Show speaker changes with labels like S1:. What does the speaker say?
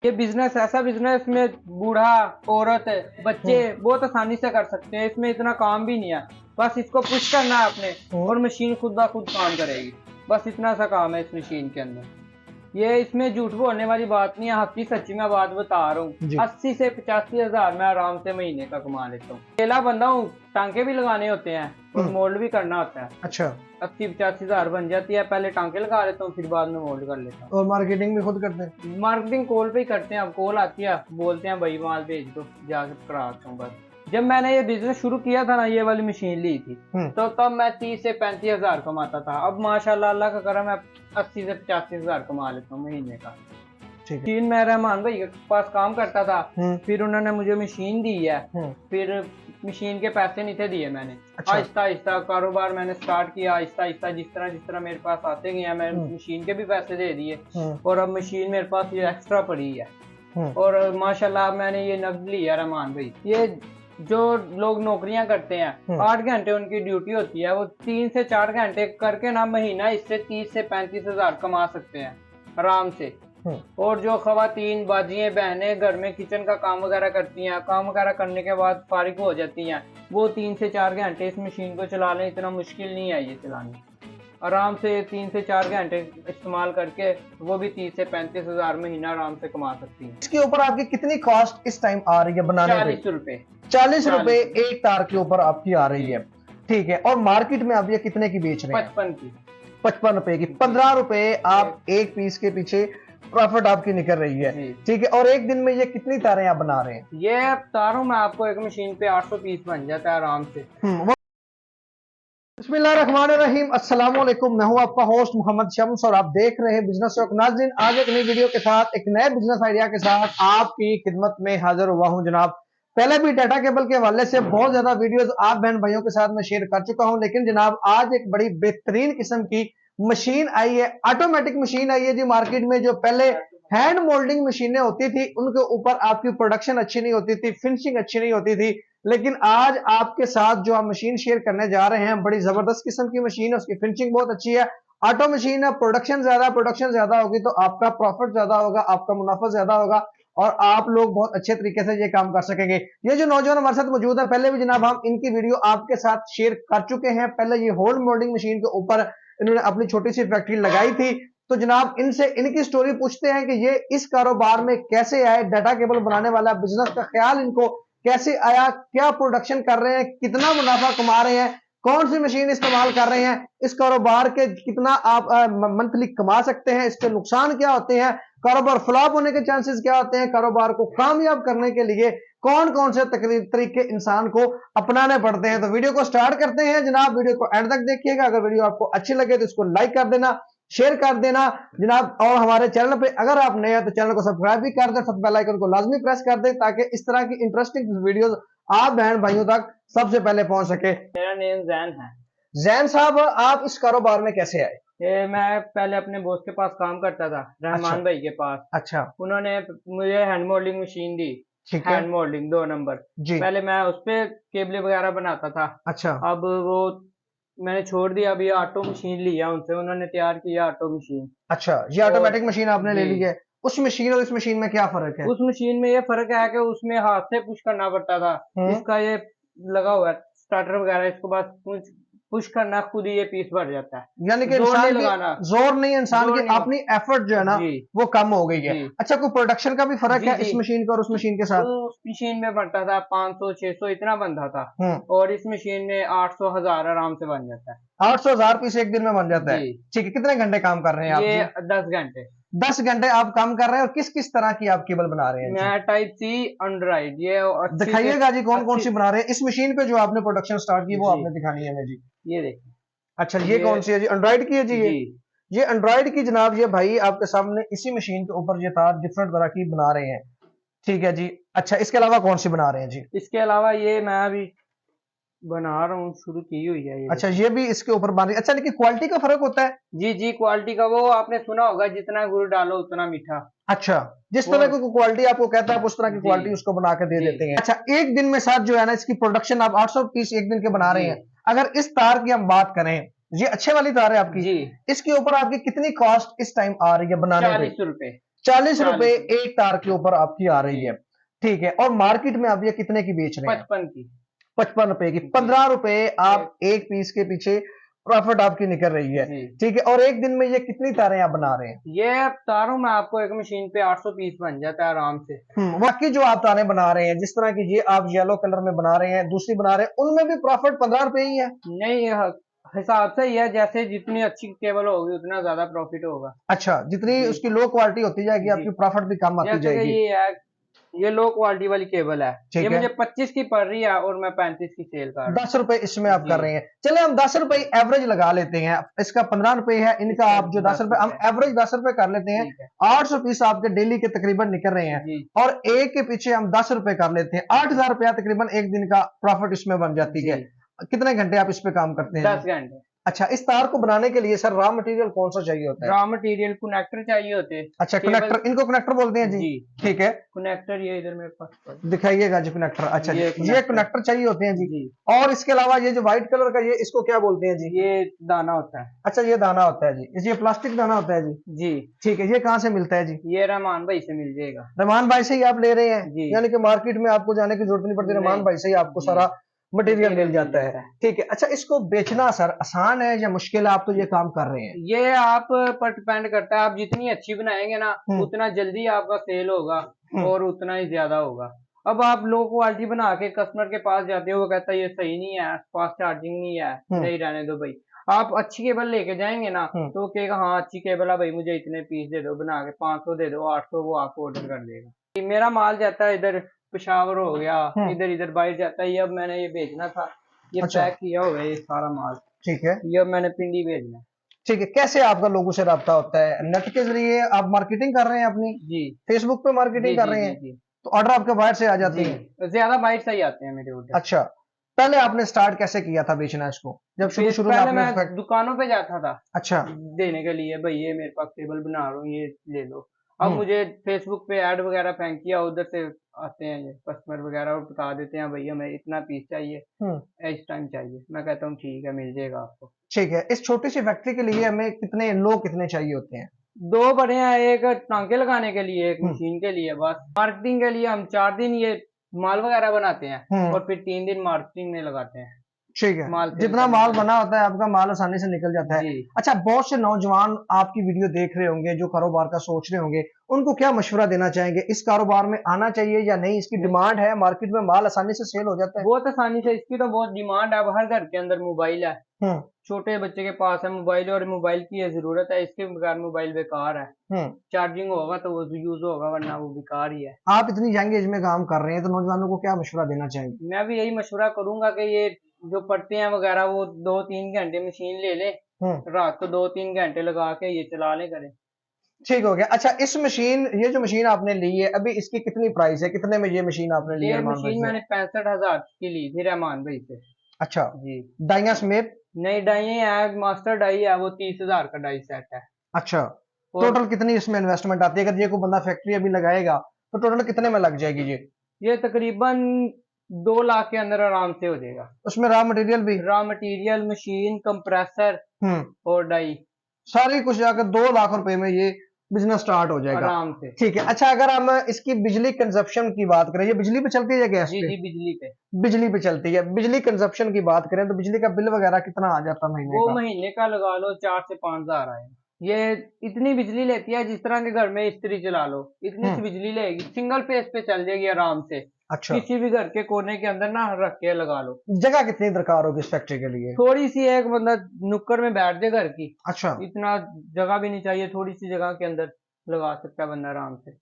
S1: ये बिजनेस ऐसा बिजनेस में बूढ़ा, औरत, बच्चे बहुत आसानी से कर सकते हैं। इसमें इतना काम भी नहीं है, बस इसको पुश करना है आपने और मशीन खुद ब खुद काम करेगी। बस इतना सा काम है इस मशीन के अंदर। ये इसमें झूठ बोलने वाली बात नहीं है, हकीकी सच्ची मैं बात बता रहा हूँ।
S2: जी।
S1: 80 से 85 हजार मैं आराम से महीने का कमा लेता हूँ। अकेला बंदा हूँ, टांके भी लगाने होते हैं और मोल्ड भी करना होता है।
S2: अच्छा।
S1: 80-85 हजार बन जाती है। पहले टांके लगा लेता हूँ, फिर बाद में मोल्ड कर लेता हूँ।
S2: और मार्केटिंग भी खुद करते हैं?
S1: मार्केटिंग कॉल पे ही करते हैं। अब कॉल आती है, बोलते हैं भाई माल भेज दो, जाकर कराता हूँ बस। जब मैंने ये बिजनेस शुरू किया था ना, ये वाली मशीन ली थी, तो तब मैं 30 से 35 हजार कमाता था। अब माशाल्लाह अल्लाह का करम है, 80 से 85 हजार कमा लेता हूँ महीने का। मशीन मैं रहमान भाई के पास काम करता था, फिर उन्होंने मुझे मशीन दी है। फिर मशीन के पैसे नहीं थे दिए मैंने।
S2: अच्छा।
S1: आहिस्ता आहिस्ता कारोबार मैंने स्टार्ट किया। आहिस्ता आहिस्ता जिस तरह मेरे पास आते गए, मैं मशीन के भी पैसे दे दिए और अब मशीन मेरे पास ये एक्स्ट्रा पड़ी है। और माशाल्लाह मैंने ये नब्ज लिया रहमान भाई। ये जो लोग नौकरियां करते हैं, 8 घंटे उनकी ड्यूटी होती है, वो 3 से 4 घंटे करके ना महीना इससे 30 से 35 हजार कमा सकते हैं आराम से। और जो खवातीन बाजियां बहनें घर में किचन का काम वगैरह करती हैं, काम वगैरह करने के बाद फारिग हो जाती हैं, वो 3 से 4 घंटे इस मशीन को चला लें। इतना मुश्किल नहीं है ये चलानी। आराम से 3 से 4 घंटे इस्तेमाल करके वो भी 30 से 35 हजार महीना आराम से कमा सकती है।
S2: इसके ऊपर आपकी कितनी कॉस्ट इस टाइम आ रही है बनाने पे?
S1: 40 रुपए।
S2: 40 रुपए एक तार के ऊपर आपकी आ रही है, ठीक है। और मार्केट में आप ये कितने की बेच रहे हैं?
S1: 55 की।
S2: 55 रुपए की। 15 रुपए आप एक पीस के पीछे प्रॉफिट आपकी निकल रही है, ठीक है। और एक दिन में ये कितनी तारें आप बना रहे हैं?
S1: ये तारों में आपको एक मशीन पे 800 पीस बन जाता है आराम से।
S2: बिस्मिल्लाहिर्रहमानिर्रहीम, अस्सलाम वालेकुम। मैं हूं आपका होस्ट मोहम्मद शम्स और आप देख रहे हैं बिजनेस शौक। नाज़रीन, आज एक नई वीडियो के साथ, एक नए बिजनेस आइडिया के साथ आपकी खिदमत में हाजिर हुआ हूं जनाब। पहले भी डाटा केबल के हवाले से बहुत ज्यादा वीडियोस आप बहन भाइयों के साथ मैं शेयर कर चुका हूं, लेकिन जनाब आज एक बड़ी बेहतरीन किस्म की मशीन आई है, ऑटोमेटिक मशीन आई है जी मार्केट में। जो पहले हैंड मोल्डिंग मशीनें होती थी उनके ऊपर आपकी प्रोडक्शन अच्छी नहीं होती थी, फिनिशिंग अच्छी नहीं होती थी, लेकिन आज आपके साथ जो हम मशीन शेयर करने जा रहे हैं, बड़ी जबरदस्त किस्म की मशीन है, उसकी फिनिशिंग बहुत अच्छी है, ऑटो मशीन है। प्रोडक्शन ज्यादा होगी तो आपका प्रॉफिट ज्यादा होगा, आपका मुनाफा ज्यादा होगा और आप लोग बहुत अच्छे तरीके से ये काम कर सकेंगे। ये जो नौजवान हमारे साथ मौजूद है, पहले भी जनाब हम इनकी वीडियो आपके साथ शेयर कर चुके हैं। पहले ये होल्ड मोल्डिंग मशीन के ऊपर इन्होंने अपनी छोटी सी फैक्ट्री लगाई थी, तो जनाब इनसे इनकी स्टोरी पूछते हैं कि ये इस कारोबार में कैसे आए, डाटा केबल बनाने वाला बिजनेस का ख्याल इनको कैसे आया, क्या प्रोडक्शन कर रहे हैं, कितना मुनाफा कमा रहे हैं, कौन सी मशीन इस्तेमाल कर रहे हैं, इस कारोबार के कितना आप मंथली कमा सकते हैं, इसके नुकसान क्या होते हैं, कारोबार फ्लॉप होने के चांसेस क्या होते हैं, कारोबार को कामयाब करने के लिए कौन कौन से तरीके इंसान को अपनाने पड़ते हैं। तो वीडियो को स्टार्ट करते हैं जनाब, वीडियो को एंड तक देखिएगा। अगर वीडियो आपको अच्छी लगे तो इसको लाइक कर देना, शेयर कर देना जनाब। और हमारे चैनल पे अगर आप नए हैं तो चैनल को सब्सक्राइब भी कर दें, साथ बेल आइकन को लाजमी प्रेस कर दें ताकि इस तरह की इंटरेस्टिंग वीडियोस आप बहन भाइयों तक सबसे पहले पहुंच सके।
S1: मेरा नेम जैन है।
S2: जैन साहब, आप इस कारोबार में कैसे आए?
S1: ये मैं पहले अपने बॉस के पास काम करता था, रहमान भाई के पास।
S2: अच्छा।
S1: उन्होंने मुझे हैंड मोल्डिंग मशीन दी, हैंड मोल्डिंग 2 नंबर जी। पहले मैं उस पे केबले वगैरह बनाता था।
S2: अच्छा।
S1: अब वो मैंने छोड़ दिया। अभी ऑटो मशीन लिया उनसे, उन्होंने तैयार किया ऑटो मशीन।
S2: अच्छा, ये ऑटोमेटिक मशीन आपने ले ली है। उस मशीन और इस मशीन में क्या फर्क है?
S1: उस मशीन में ये फर्क है कि उसमें हाथ से पुश करना पड़ता था, इसका ये लगा हुआ है स्टार्टर वगैरह, इसको बस पुश करना, खुद ही ये पीस भर जाता है।
S2: यानी कि
S1: जोर नहीं
S2: इंसान
S1: लगाना,
S2: जोर नहीं, इंसान की अपनी एफर्ट जो है ना वो कम हो गई है। अच्छा, कोई प्रोडक्शन का भी फर्क है इस मशीन का और उस मशीन के साथ?
S1: उस मशीन में बनता था 500-600 इतना बनता था, और इस मशीन में 800-1000 आराम से बन जाता है।
S2: 800-1000 पीस एक दिन में बन जाता है, ठीक है। कितने घंटे काम कर रहे हैं आप?
S1: ये 10 घंटे।
S2: 10 घंटे आप काम कर रहे हैं। और किस किस तरह की आप केबल बना रहे हैं?
S1: मैं टाइप सी एंड्रॉइड। ये
S2: दिखाइएगा जी कौन कौन सी बना रहे हैं। इस मशीन पे जो आपने प्रोडक्शन स्टार्ट की वो आपने दिखानी है हमें जी।
S1: ये देखिए।
S2: अच्छा, ये कौन सी है जी? एंड्रॉइड की है जी? ये एंड्रॉइड की जनाब। ये भाई आपके सामने इसी मशीन के ऊपर ये तार डिफरेंट तरह की बना रहे हैं, ठीक है जी। अच्छा, इसके अलावा कौन सी बना रहे हैं जी?
S1: इसके अलावा ये मैं अभी बना रहा हूँ, शुरू की हुई है ये।
S2: अच्छा, ये भी इसके ऊपर बन रही है। अच्छा, लेकिन क्वालिटी का फर्क होता है?
S1: जी जी, क्वालिटी का वो आपने सुना होगा, जितना गुड़ डालो उतना मीठा।
S2: अच्छा, जिस तरह की क्वालिटी आपको कहता है उस तरह की क्वालिटी उसको बना के दे देते हैं। अच्छा, एक दिन में साथ जो है ना इसकी प्रोडक्शन आप 800 पीस एक दिन के बना रहे हैं। अगर इस तार की हम बात करें, ये अच्छे वाली तार है आपकी जी, इसके ऊपर आपकी कितनी कॉस्ट इस टाइम आ रही है बनाने पे?
S1: 40 रुपए।
S2: 40 रुपए एक तार के ऊपर आपकी आ रही है, ठीक है। और मार्केट में आप ये कितने की बेच रहे हैं?
S1: 55 की।
S2: 55 रुपए की। 15 रुपए आप एक पीस के पीछे प्रॉफिट आपकी निकल रही है, ठीक है। और एक दिन में ये कितनी तारें आप बना रहे हैं?
S1: ये तारों में आपको एक मशीन पे 800 पीस बन जाता है आराम से।
S2: बाकी जो आप तारें बना रहे हैं, जिस तरह की ये आप येलो कलर में बना रहे हैं, दूसरी बना रहे हैं, उनमें भी प्रॉफिट 15 रुपए ही है?
S1: नहीं, हिसाब से ही है, जैसे जितनी अच्छी केबल होगी उतना ज्यादा प्रॉफिट होगा।
S2: अच्छा, जितनी उसकी लो क्वालिटी होती जाएगी आपकी प्रॉफिट भी कम आती जाएगी।
S1: ये है, ये लो क्वालिटी वाली केबल है, ये मुझे 25 की पड़ रही है और मैं 35 की सेल कर रहा हूं।
S2: 10 रुपए इसमें आप कर रहे हैं। चले हम 10 रुपए एवरेज लगा लेते हैं, इसका 15 रुपए है, इनका आप जो 10 रुपए, हम एवरेज 10 रुपए कर लेते हैं। 800 पीस आपके डेली के तकरीबन निकल रहे हैं, और एक के पीछे हम 10 रुपए कर लेते हैं, 8000 रुपया तकरीबन एक दिन का प्रॉफिट इसमें बन जाती है। कितने घंटे आप इस पे काम करते हैं?
S1: 10 घंटे।
S2: अच्छा, इस तार को बनाने के लिए सर रॉ मटेरियल कौन सा चाहिए होता है?
S1: रॉ मटेरियल कनेक्टर चाहिए होते हैं।
S2: अच्छा, कनेक्टर, इनको कनेक्टर बोलते हैं जी, ठीक है।
S1: कनेक्टर ये इधर मेरे पास
S2: दिखाइएगा जी कनेक्टर। अच्छा जी, ये कनेक्टर चाहिए होते हैं जी। और इसके अलावा ये जो व्हाइट कलर का, ये इसको क्या बोलते हैं जी?
S1: ये दाना होता है।
S2: अच्छा, ये दाना होता है जी, ये प्लास्टिक दाना होता है जी, ठीक है। ये कहाँ से मिलता है जी?
S1: ये रहमान भाई से मिल जाएगा।
S2: रहमान भाई से ही आप ले रहे हैं, यानी कि मार्केट में आपको जाने की जरूरत नहीं पड़ती, रहमान भाई से ही आपको सारा मटेरियल मिल जाता है, ठीक है। अच्छा, इसको बेचना सर आसान है या मुश्किल है? आप तो ये काम कर रहे हैं।
S1: ये आप पर डिपेंड करता है, आप जितनी अच्छी बनाएंगे ना उतना जल्दी आपका सेल होगा और उतना ही ज्यादा होगा। अब आप लो क्वालिटी बना के कस्टमर के पास जाते हो, वो कहता है ये सही नहीं है, फास्ट चार्जिंग नहीं है, नहीं रहने दो भाई। आप अच्छी केबल लेके जाएंगे ना तो कहेगा हाँ अच्छी केबल है भाई, मुझे इतने पीस दे दो बना के, 500 दे दो, 800, वो आपको ऑर्डर कर देगा। मेरा माल जाता है इधर पेशावर हो गया, इधर इधर बाहर जाता है। ये अब मैंने ये भेजना था, ये पैक किया हुआ है ये सारा माल, ठीक है। ये अब मैंने पिंडी भेजना है,
S2: ठीक है। कैसे आपका लोगों से रब्ता होता है? नेट के जरिए आप मार्केटिंग कर रहे हैं अपनी?
S1: जी।
S2: फेसबुक पे मार्केटिंग कर रहे हैं, तो ऑर्डर आपके बाहर से आ जाते हैं?
S1: ज्यादा बाहर से ही आते हैं मेरे ऑर्डर।
S2: अच्छा, पहले आपने स्टार्ट कैसे किया था बेचना इसको, जब शुरू में
S1: मैं दुकानों पे जाता था
S2: अच्छा
S1: देने के लिए, भाई ये मेरे पास टेबल बना रहा हूँ, ये ले लो। अब मुझे फेसबुक पे ऐड वगैरह फेंक किया, उधर से आते हैं ये कस्टमर वगैरह और बता देते हैं भाई हमें इतना पीस चाहिए, इस टाइम चाहिए। मैं कहता हूँ ठीक है, मिल जाएगा आपको।
S2: ठीक है। इस छोटी सी फैक्ट्री के लिए हमें कितने लोग कितने चाहिए होते हैं?
S1: 2 बड़े हैं, एक टांके लगाने के लिए, एक मशीन के लिए। बस मार्केटिंग के लिए हम 4 दिन ये माल वगैरह बनाते हैं और फिर 3 दिन मार्केटिंग में लगाते हैं।
S2: ठीक है, जितना माल बना होता है आपका माल आसानी से निकल जाता है। अच्छा, बहुत से नौजवान आपकी वीडियो देख रहे होंगे जो कारोबार का सोच रहे होंगे, उनको क्या मशवरा देना चाहेंगे? इस कारोबार में आना चाहिए या नहीं? इसकी डिमांड है, मार्केट में माल आसानी से सेल हो जाता है?
S1: बहुत आसानी से, इसकी तो बहुत डिमांड है। अब हर घर के अंदर मोबाइल है, छोटे बच्चे के पास है मोबाइल, और मोबाइल की जरूरत है, इसके बगैर मोबाइल बेकार है। चार्जिंग होगा तो वो यूज होगा, वरना वो बेकार ही है।
S2: आप इतनी यंग एज में काम कर रहे हैं, तो नौजवानों को क्या मशवरा देना चाहेंगे?
S1: मैं भी यही मशवरा करूंगा कि ये जो पढ़ते हैं वगैरह वो 2-3 घंटे मशीन ले ले, रात को 2-3 घंटे लगा के ये चला ले करें।
S2: ठीक हो गया। अच्छा, इस मशीन, ये जो मशीन आपने ली है अभी, इसकी कितनी प्राइस है? कितने में ये मशीन आपने ली है?
S1: ये मशीन मैंने 65,000 की ली थी रहमान भाई से।
S2: अच्छा
S1: जी।
S2: डाइयां समेत?
S1: नहीं, डाई है, मास्टर डाई है, वो 30,000 का डाई सेट है।
S2: अच्छा, टोटल कितनी इसमें इन्वेस्टमेंट आती है? अगर ये कोई बंदा फैक्ट्री अभी लगाएगा तो टोटल कितने में लग जाएगी?
S1: ये तकरीबन 2 लाख के अंदर आराम से हो जाएगा।
S2: उसमें रॉ मटेरियल भी?
S1: रॉ मटेरियल, मशीन, कंप्रेसर और डाई,
S2: सारी कुछ जाकर 2 लाख रुपए में ये बिजनेस स्टार्ट हो जाएगा
S1: आराम से।
S2: ठीक है। अच्छा, अगर हम इसकी बिजली कंजप्शन की बात करें, ये बिजली पे चलती है गैस पे?
S1: जी, बिजली पे।
S2: बिजली पे चलती है। बिजली कंजप्शन की बात करें तो बिजली का बिल वगैरह कितना आ जाता है महीने का?
S1: वो महीने का लगा लो 4 से 5 हजार आएगा। ये इतनी बिजली लेती है जिस तरह के घर में इस्त्री चला लो, इतनी सी बिजली लेगी, सिंगल फेस पे चल जाएगी आराम से।
S2: अच्छा,
S1: किसी भी घर के कोने के अंदर ना रख के लगा लो।
S2: जगह कितनी दरकार होगी इस फैक्ट्री के लिए?
S1: थोड़ी सी, एक बंदा नुक्कड़ में बैठ जाए घर की।
S2: अच्छा,
S1: इतना जगह भी नहीं चाहिए, थोड़ी सी जगह के अंदर लगा सकता है बंदा आराम से।